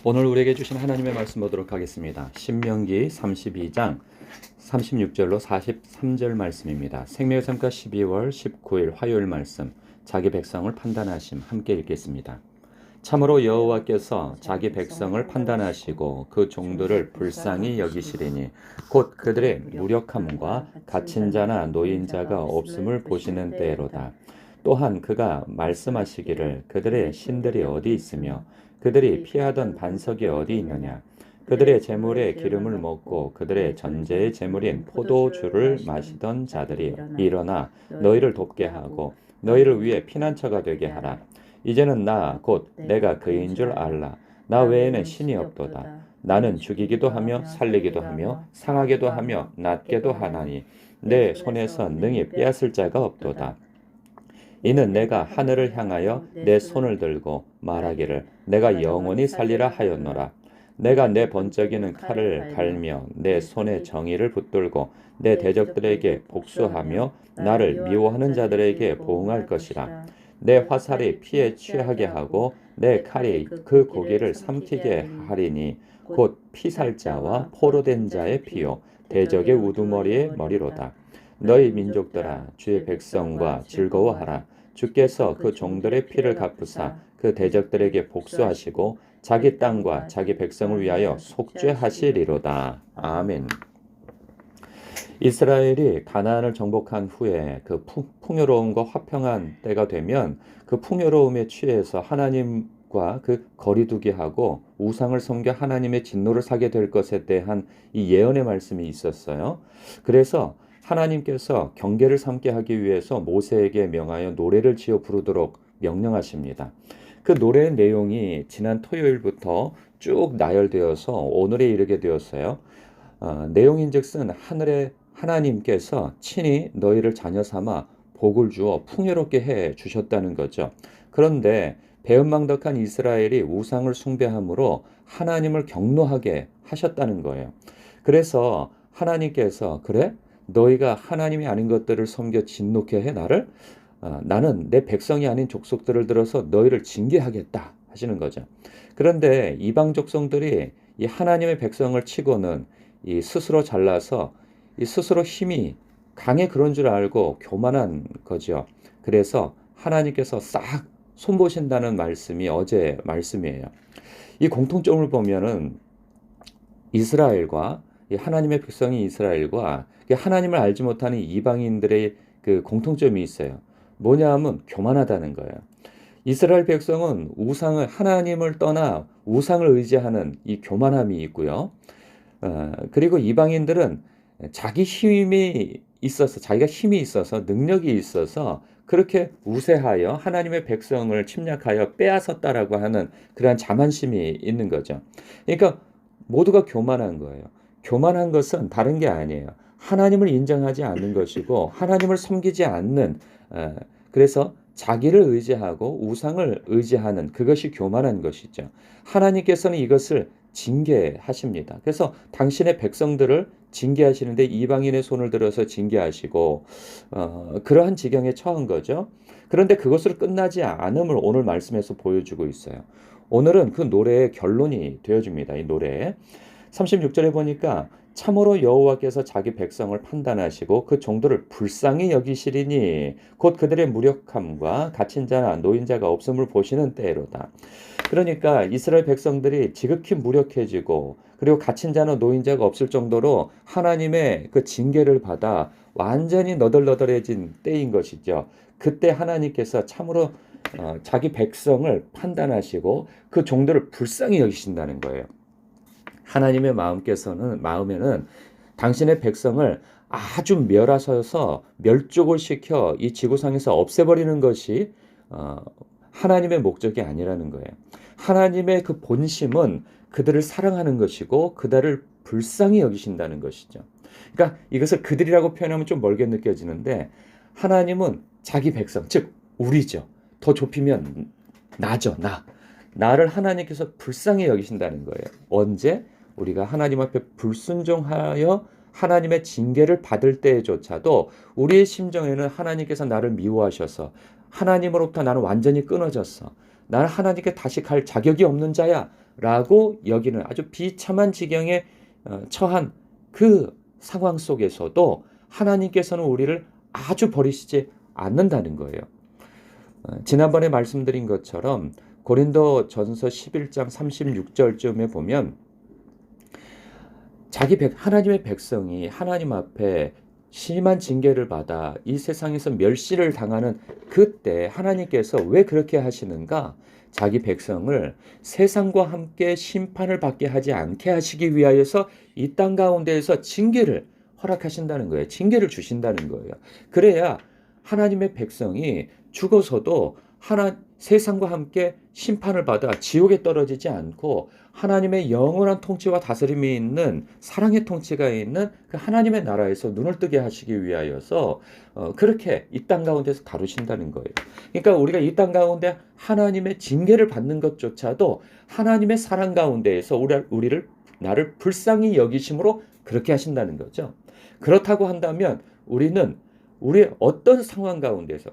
오늘 우리에게 주신 하나님의 말씀 보도록 하겠습니다. 신명기 32장 36절로 43절 말씀입니다. 생명의 삶가 12월 19일 화요일 말씀, 자기 백성을 판단하심, 함께 읽겠습니다. 참으로 여호와께서 자기 백성을 판단하시고 그 종들을 불쌍히 여기시리니 곧 그들의 무력함과 갇힌 자나 노인 자가 없음을 보시는 때로다. 또한 그가 말씀하시기를 그들의 신들이 어디 있으며 그들이 피하던 반석이 어디 있느냐. 그들의 재물의 기름을 먹고 그들의 전제의 재물인 포도주를 마시던 자들이 일어나 너희를 돕게 하고 너희를 위해 피난처가 되게 하라. 이제는 나 곧 내가 그인 줄 알라. 나 외에는 신이 없도다. 나는 죽이기도 하며 살리기도 하며 상하게도 하며 낫게도 하나니 내 손에서 능히 빼앗을 자가 없도다. 이는 내가 하늘을 향하여 내 손을 들고 말하기를 내가 영원히 살리라 하였노라. 내가 내 번쩍이는 칼을 갈며 내 손에 정의를 붙들고 내 대적들에게 복수하며 나를 미워하는 자들에게 보응할 것이라. 내 화살이 피에 취하게 하고 내 칼이 그 고기를 삼키게 하리니 곧 피살자와 포로된 자의 피요 대적의 우두머리의 머리로다. 너희 민족들아 주의 백성과 즐거워하라. 주께서 그 종들의 피를 갚으사 그 대적들에게 복수하시고 자기 땅과 자기 백성을 위하여 속죄하시리로다. 아멘. 이스라엘이 가나안을 정복한 후에 그 풍요로움과 화평한 때가 되면 그 풍요로움에 취해서 하나님과 그 거리두기 하고 우상을 섬겨 하나님의 진노를 사게 될 것에 대한 이 예언의 말씀이 있었어요. 그래서 하나님께서 경계를 삼게 하기 위해서 모세에게 명하여 노래를 지어 부르도록 명령하십니다. 그 노래의 내용이 지난 토요일부터 쭉 나열되어서 오늘에 이르게 되었어요. 내용인즉슨 하늘의 하나님께서 친히 너희를 자녀 삼아 복을 주어 풍요롭게 해 주셨다는 거죠. 그런데 배은망덕한 이스라엘이 우상을 숭배함으로 하나님을 경노하게 하셨다는 거예요. 그래서 하나님께서 그래? 너희가 하나님이 아닌 것들을 섬겨 진노케 해 나를? 나는 내 백성이 아닌 족속들을 들어서 너희를 징계하겠다 하시는 거죠. 그런데 이방 족속들이 이 하나님의 백성을 치고는 이 스스로 잘나서 이 스스로 힘이 강해 그런 줄 알고 교만한 거죠. 그래서 하나님께서 싹 손보신다는 말씀이 어제 말씀이에요. 이 공통점을 보면은 이스라엘과 하나님의 백성이 이스라엘과 하나님을 알지 못하는 이방인들의 그 공통점이 있어요. 뭐냐 하면 교만하다는 거예요. 이스라엘 백성은 우상을 하나님을 떠나 우상을 의지하는 이 교만함이 있고요. 그리고 이방인들은 자기 힘이 있어서 자기가 힘이 있어서 능력이 있어서 그렇게 우세하여 하나님의 백성을 침략하여 빼앗았다라고 하는 그러한 자만심이 있는 거죠. 그러니까 모두가 교만한 거예요. 교만한 것은 다른 게 아니에요. 하나님을 인정하지 않는 것이고 하나님을 섬기지 않는 그래서 자기를 의지하고 우상을 의지하는 그것이 교만한 것이죠. 하나님께서는 이것을 징계하십니다. 그래서 당신의 백성들을 징계하시는데 이방인의 손을 들어서 징계하시고 그러한 지경에 처한 거죠. 그런데 그것으로 끝나지 않음을 오늘 말씀에서 보여주고 있어요. 오늘은 그 노래의 결론이 되어줍니다. 이 노래 36절에 보니까 참으로 여호와께서 자기 백성을 판단하시고 그 종들을 불쌍히 여기시리니 곧 그들의 무력함과 갇힌 자나 노인 자가 없음을 보시는 때로다. 그러니까 이스라엘 백성들이 지극히 무력해지고 그리고 갇힌 자나 노인 자가 없을 정도로 하나님의 그 징계를 받아 완전히 너덜너덜해진 때인 것이죠. 그때 하나님께서 참으로 자기 백성을 판단하시고 그 종들을 불쌍히 여기신다는 거예요. 하나님의 마음에는 당신의 백성을 아주 멸하셔서 멸족을 시켜 이 지구상에서 없애버리는 것이 하나님의 목적이 아니라는 거예요. 하나님의 그 본심은 그들을 사랑하는 것이고 그들을 불쌍히 여기신다는 것이죠. 그러니까 이것을 그들이라고 표현하면 좀 멀게 느껴지는데 하나님은 자기 백성, 즉 우리죠. 더 좁히면 나죠. 나를 하나님께서 불쌍히 여기신다는 거예요. 언제? 우리가 하나님 앞에 불순종하여 하나님의 징계를 받을 때조차도 우리의 심정에는 하나님께서 나를 미워하셔서 하나님으로부터 나는 완전히 끊어졌어. 나는 하나님께 다시 갈 자격이 없는 자야. 라고 여기는 아주 비참한 지경에 처한 그 상황 속에서도 하나님께서는 우리를 아주 버리시지 않는다는 거예요. 지난번에 말씀드린 것처럼 고린도 전서 11장 36절쯤에 보면 하나님의 백성이 하나님 앞에 심한 징계를 받아 이 세상에서 멸시를 당하는 그때 하나님께서 왜 그렇게 하시는가? 자기 백성을 세상과 함께 심판을 받게 하지 않게 하시기 위하여서 이 땅 가운데에서 징계를 허락하신다는 거예요. 징계를 주신다는 거예요. 그래야 하나님의 백성이 죽어서도 세상과 함께 심판을 받아 지옥에 떨어지지 않고 하나님의 영원한 통치와 다스림이 있는 사랑의 통치가 있는 그 하나님의 나라에서 눈을 뜨게 하시기 위하여서 그렇게 이 땅 가운데서 다루신다는 거예요. 그러니까 우리가 이 땅 가운데 하나님의 징계를 받는 것조차도 하나님의 사랑 가운데에서 나를 불쌍히 여기심으로 그렇게 하신다는 거죠. 그렇다고 한다면 우리는 우리의 어떤 상황 가운데서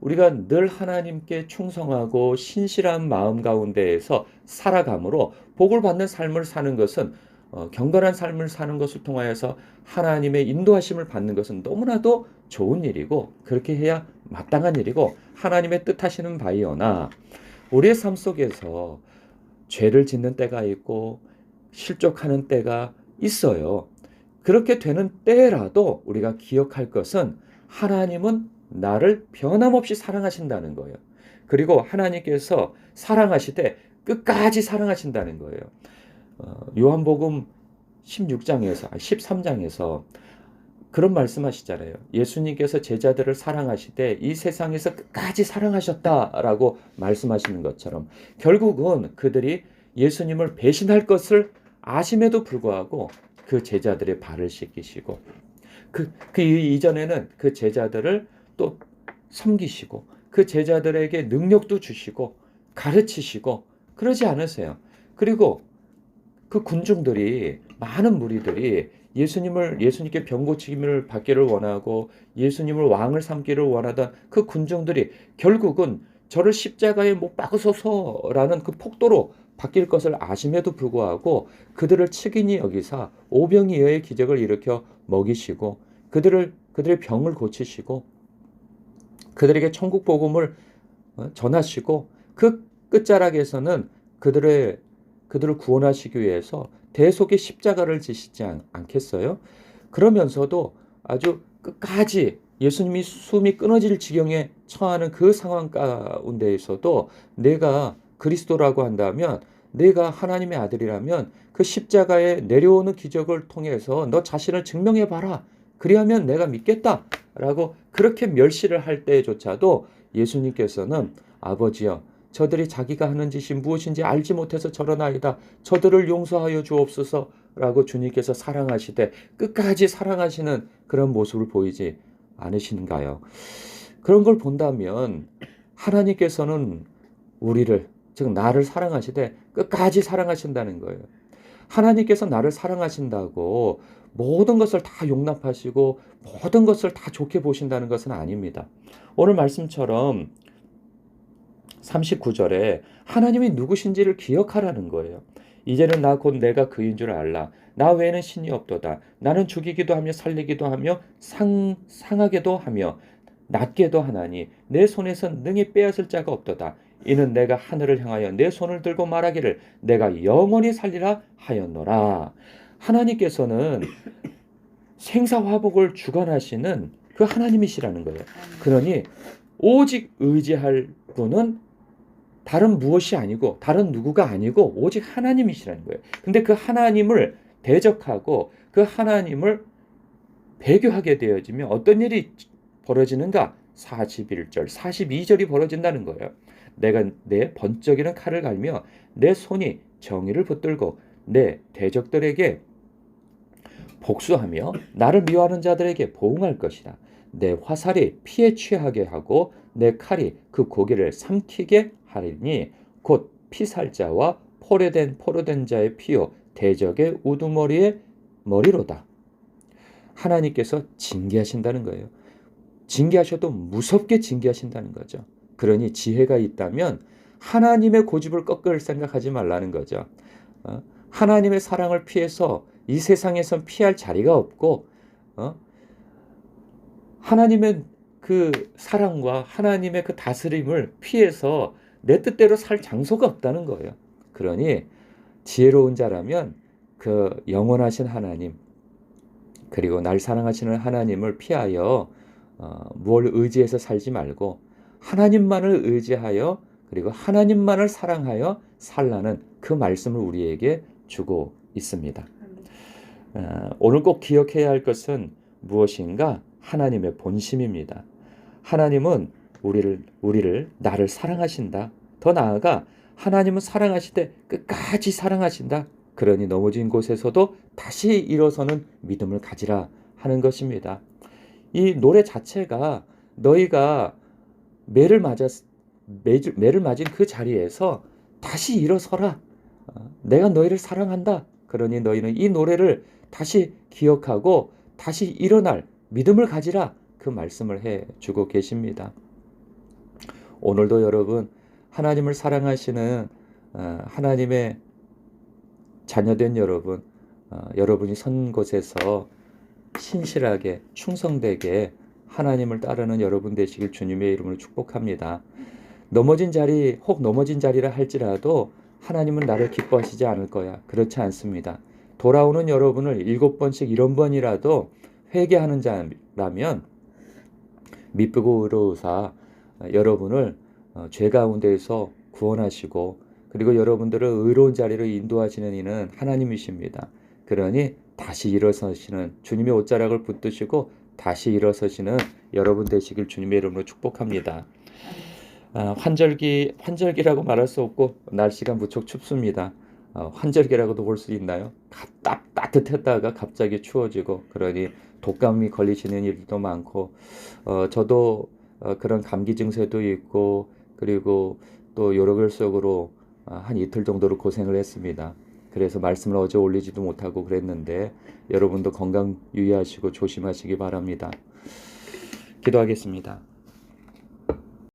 우리가 늘 하나님께 충성하고 신실한 마음 가운데에서 살아감으로 복을 받는 삶을 사는 것은 경건한 삶을 사는 것을 통하여서 하나님의 인도하심을 받는 것은 너무나도 좋은 일이고 그렇게 해야 마땅한 일이고 하나님의 뜻하시는 바이오나 우리의 삶 속에서 죄를 짓는 때가 있고 실족하는 때가 있어요. 그렇게 되는 때라도 우리가 기억할 것은 하나님은 나를 변함없이 사랑하신다는 거예요. 그리고 하나님께서 사랑하시되 끝까지 사랑하신다는 거예요. 요한복음 13장에서 그런 말씀하시잖아요. 예수님께서 제자들을 사랑하시되 이 세상에서 끝까지 사랑하셨다라고 말씀하시는 것처럼 결국은 그들이 예수님을 배신할 것을 아심에도 불구하고 그 제자들의 발을 씻기시고 그 이전에는 그 제자들을 또 섬기시고 그 제자들에게 능력도 주시고 가르치시고 그러지 않으세요. 그리고 그 군중들이 많은 무리들이 예수님께 병 고침을 받기를 원하고 예수님을 왕을 삼기를 원하던 그 군중들이 결국은 저를 십자가에 못 박으소서라는 그 폭도로 바뀔 것을 아심에도 불구하고 그들을 측인히 여기사 오병이어의 기적을 일으켜 먹이시고 그들의 병을 고치시고 그들에게 천국 복음을 전하시고 그 끝자락에서는 그들을 구원하시기 위해서 대속의 십자가를 지시지 않겠어요? 그러면서도 아주 끝까지 예수님이 숨이 끊어질 지경에 처하는 그 상황 가운데에서도 내가 그리스도라고 한다면 내가 하나님의 아들이라면 그 십자가에 내려오는 기적을 통해서 너 자신을 증명해봐라. 그리하면 내가 믿겠다라고 그렇게 멸시를 할 때조차도 예수님께서는 아버지여 저들이 자기가 하는 짓이 무엇인지 알지 못해서 저러나이다. 저들을 용서하여 주옵소서라고 주님께서 사랑하시되 끝까지 사랑하시는 그런 모습을 보이지 않으신가요? 그런 걸 본다면 하나님께서는 우리를 즉 나를 사랑하시되 끝까지 사랑하신다는 거예요. 하나님께서 나를 사랑하신다고 모든 것을 다 용납하시고 모든 것을 다 좋게 보신다는 것은 아닙니다. 오늘 말씀처럼 39절에 하나님이 누구신지를 기억하라는 거예요. 이제는 나 곧 내가 그인 줄 알라. 나 외에는 신이 없도다. 나는 죽이기도 하며 살리기도 하며 상하게도 하며 낫게도 하나니 내 손에서 능히 빼앗을 자가 없도다. 이는 내가 하늘을 향하여 내 손을 들고 말하기를 내가 영원히 살리라 하였노라. 하나님께서는 생사화복을 주관하시는 그 하나님이시라는 거예요. 그러니 오직 의지할 분은 다른 무엇이 아니고 다른 누구가 아니고 오직 하나님이시라는 거예요. 근데 그 하나님을 대적하고 그 하나님을 배교하게 되어지면 어떤 일이 벌어지는가? 41절, 42절이 벌어진다는 거예요. 내가 내 번쩍이는 칼을 갈며 내 손이 정의를 붙들고 내 대적들에게 복수하며 나를 미워하는 자들에게 보응할 것이다. 내 화살이 피에 취하게 하고 내 칼이 그 고기를 삼키게 하리니 곧 피살자와 포로된 자의 피요 대적의 우두머리의 머리로다. 하나님께서 징계하신다는 거예요. 징계하셔도 무섭게 징계하신다는 거죠. 그러니 지혜가 있다면 하나님의 고집을 꺾을 생각하지 말라는 거죠. 하나님의 사랑을 피해서 이 세상에선 피할 자리가 없고 하나님의 그 사랑과 하나님의 그 다스림을 피해서 내 뜻대로 살 장소가 없다는 거예요. 그러니 지혜로운 자라면 그 영원하신 하나님 그리고 날 사랑하시는 하나님을 피하여 뭘 의지해서 살지 말고 하나님만을 의지하여 그리고 하나님만을 사랑하여 살라는 그 말씀을 우리에게 주고 있습니다. 오늘 꼭 기억해야 할 것은 무엇인가? 하나님의 본심입니다. 하나님은 나를 사랑하신다. 더 나아가 하나님은 사랑하시되 끝까지 사랑하신다. 그러니 넘어진 곳에서도 다시 일어서는 믿음을 가지라 하는 것입니다. 이 노래 자체가 너희가 매를 맞은 그 자리에서 다시 일어서라. 내가 너희를 사랑한다. 그러니 너희는 이 노래를 다시 기억하고 다시 일어날 믿음을 가지라. 그 말씀을 해주고 계십니다. 오늘도 여러분 하나님을 사랑하시는 하나님의 자녀된 여러분, 여러분이 선 곳에서 신실하게 충성되게 하나님을 따르는 여러분 되시길 주님의 이름으로 축복합니다. 넘어진 자리라 할지라도 하나님은 나를 기뻐하시지 않을 거야. 그렇지 않습니다. 돌아오는 여러분을 7번씩 7번이라도 회개하는 자라면 미쁘고 의로우사 여러분을 죄 가운데에서 구원하시고 그리고 여러분들을 의로운 자리로 인도하시는 이는 하나님이십니다. 그러니 다시 일어서시는 주님의 옷자락을 붙드시고 다시 일어서시는 여러분 되시길 주님의 이름으로 축복합니다. 환절기라고 말할 수 없고 날씨가 무척 춥습니다. 환절기라고도 볼 수 있나요? 따뜻했다가 갑자기 추워지고 그러니 독감이 걸리시는 일도 많고 저도 그런 감기 증세도 있고 그리고 또 요로결 속으로 한 이틀 정도로 고생을 했습니다. 그래서 말씀을 어제 올리지도 못하고 그랬는데 여러분도 건강 유의하시고 조심하시기 바랍니다. 기도하겠습니다.